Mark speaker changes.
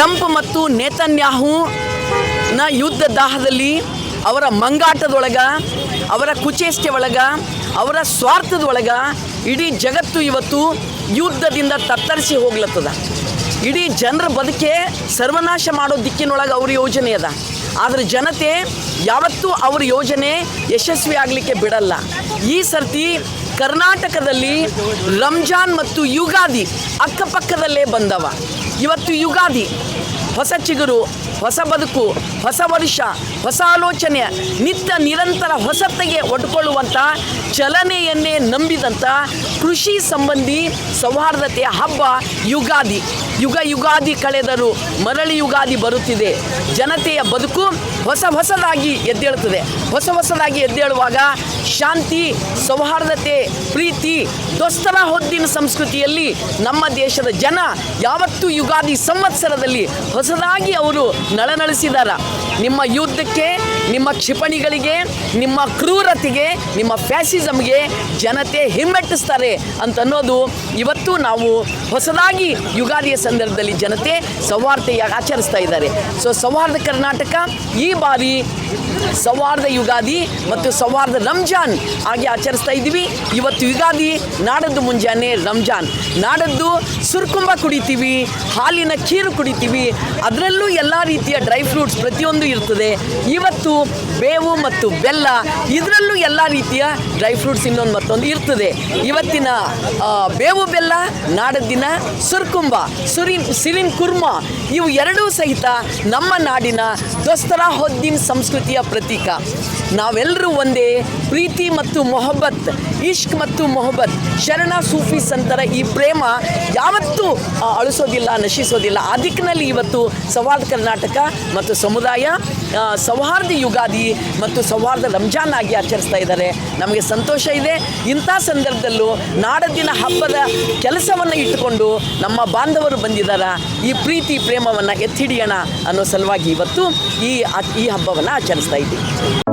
Speaker 1: Trump ಮತ್ತು ನೇತನ್ಯಾಹುನ ಯುದ್ಧ ದಾಹದಲ್ಲಿ ಅವರ ಮಂಗಾಟದೊಳಗ, ಅವರ ಕುಚೇಷ್ಟೆ ಒಳಗ, ಅವರ ಸ್ವಾರ್ಥದೊಳಗ ಇಡೀ ಜಗತ್ತು ಇವತ್ತು ಯುದ್ಧದಿಂದ ತತ್ತರಿಸಿ ಹೋಗ್ಲತ್ತದ. ಇಡೀ ಜನರ ಬದುಕೆ ಸರ್ವನಾಶ ಮಾಡೋ ದಿಕ್ಕಿನೊಳಗೆ ಅವ್ರ ಯೋಜನೆ ಅದ. ಆದರೆ ಜನತೆ ಯಾವತ್ತೂ ಅವ್ರ ಯೋಜನೆ ಯಶಸ್ವಿ ಆಗಲಿಕ್ಕೆ ಬಿಡಲ್ಲ. ಈ ಸರ್ತಿ ಕರ್ನಾಟಕದಲ್ಲಿ ರಂಜಾನ್ ಮತ್ತು ಯುಗಾದಿ ಅಕ್ಕಪಕ್ಕದಲ್ಲೇ ಬಂದವ. ಇವತ್ತು ಯುಗಾದಿ, ಹೊಸ ಚಿಗುರು, ಹೊಸ ಬದುಕು, ಹೊಸ ವರ್ಷ, ಹೊಸ ಆಲೋಚನೆ, ನಿತ್ಯ ನಿರಂತರ ಹೊಸತೆಗೆ ಒಡ್ಕೊಳ್ಳುವಂಥ ಚಲನೆಯನ್ನೇ ನಂಬಿದಂಥ ಕೃಷಿ ಸಂಬಂಧಿ ಸೌಹಾರ್ದತೆಯ ಹಬ್ಬ ಯುಗಾದಿ. ಯುಗಾದಿ ಕಳೆದರೂ ಮರಳಿ ಯುಗಾದಿ ಬರುತ್ತಿದೆ. ಜನತೆಯ ಬದುಕು ಹೊಸದಾಗಿ ಎದ್ದೇಳುತ್ತದೆ. ಹೊಸದಾಗಿ ಎದ್ದೇಳುವಾಗ ಶಾಂತಿ, ಸೌಹಾರ್ದತೆ, ಪ್ರೀತಿ, ದೊಸ್ತರಾ ಹೊದ್ದಿನ ಸಂಸ್ಕೃತಿಯಲ್ಲಿ ನಮ್ಮ ದೇಶದ ಜನ ಯಾವತ್ತೂ ಯುಗಾದಿ ಸಂವತ್ಸರದಲ್ಲಿ ಹೊಸದಾಗಿ ಅವರು ನಳನಳಿಸಿದಾರ. ನಿಮ್ಮ ಯುದ್ಧಕ್ಕೆ, ನಿಮ್ಮ ಕ್ಷಿಪಣಿಗಳಿಗೆ, ನಿಮ್ಮ ಕ್ರೂರತೆಗೆ, ನಿಮ್ಮ ಫ್ಯಾಸಿಸಮ್ಗೆ ಜನತೆ ಹಿಮ್ಮೆಟ್ಟಿಸ್ತಾರೆ ಅಂತನ್ನೋದು ಇವತ್ತು ನಾವು ಹೊಸದಾಗಿ ಯುಗಾದಿಯ ಸಂದರ್ಭದಲ್ಲಿ ಜನತೆ ಸೌಹಾರ್ದತೆಯಾಗಿ ಆಚರಿಸ್ತಾ ಇದ್ದಾರೆ. ಸೊ ಸೌಹಾರ್ದ ಕರ್ನಾಟಕ ಈ ಬಾರಿ ಸೌಹಾರ್ದ ಯುಗಾದಿ ಮತ್ತು ಸೌಹಾರ್ದ ರಂಜಾನ್ ಆಗಿ ಆಚರಿಸ್ತಾ ಇದ್ದೀವಿ. ಇವತ್ತು ಯುಗಾದಿ, ನಾಡದ್ದು ಮುಂಜಾನೆ ರಂಜಾನ್. ನಾಡದ್ದು ಸುರ್ಕುಂಬ ಕುಡಿತೀವಿ, ಹಾಲಿನ ಖೀರು ಕುಡಿತೀವಿ, ಅದರಲ್ಲೂ ಎಲ್ಲ ರೀತಿಯ ಡ್ರೈ ಫ್ರೂಟ್ಸ್ ಪ್ರತಿಯೊಂದು ಇರ್ತದೆ. ಇವತ್ತು ಬೇವು ಮತ್ತು ಬೆಲ್ಲ, ಇದರಲ್ಲೂ ಎಲ್ಲ ರೀತಿಯ ಡ್ರೈ ಫ್ರೂಟ್ಸ್ ಇನ್ನೊಂದು ಮತ್ತೊಂದು ಇರ್ತದೆ. ಇವತ್ತಿನ ಬೇವು ಬೆಲ್ಲ, ನಾಡದ್ದಿನ ಸುರ್ಕುಂಬ, ಸಿರಿನ್ ಕುರ್ಮ, ಇವು ಎರಡೂ ಸಹಿತ ನಮ್ಮ ನಾಡಿನ ದೊಸ್ತರಾ ಹೊದ್ದಿನ ಸಂಸ್ಕೃತಿಯ ಪ್ರತೀಕ. ನಾವೆಲ್ಲರೂ ಒಂದೇ. ಪ್ರೀತಿ ಮತ್ತು ಮೊಹಬ್ಬತ್, ಇಷ್ಕ್ ಮತ್ತು ಮೊಹಬ್ಬತ್, ಶರಣ ಸೂಫಿ ಸಂತರ ಈ ಪ್ರೇಮ ಯಾವತ್ತೂ ಅಳಿಸೋದಿಲ್ಲ, ನಶಿಸೋದಿಲ್ಲ. ಆ ದಿಕ್ಕಿನಲ್ಲಿ ಇವತ್ತು ಸೌಹಾರ್ದ ಕರ್ನಾಟಕ ಮತ್ತು ಸಮುದಾಯ ಸೌಹಾರ್ದ ಯುಗಾದಿ ಮತ್ತು ಸೌಹಾರ್ದ ರಂಜಾನ್ ಆಗಿ ಆಚರಿಸ್ತಾ ಇದ್ದಾರೆ. ನಮಗೆ ಸಂತೋಷ ಇದೆ. ಇಂಥ ಸಂದರ್ಭದಲ್ಲೂ ನಾಡದಿನ ಹಬ್ಬದ ಕೆಲಸವನ್ನು ಇಟ್ಟುಕೊಂಡು ನಮ್ಮ ಬಾಂಧವರು ಬಂದಿದ್ದಾರೆ. ಈ ಪ್ರೀತಿ ಪ್ರೇಮವನ್ನು ಎತ್ತಿಡಿಯೋಣ ಅನ್ನೋ ಸಲುವಾಗಿ ಇವತ್ತು ಈ ಹಬ್ಬವನ್ನು ಆಚರಿಸ್ತಾ ಇದ್ದೀವಿ.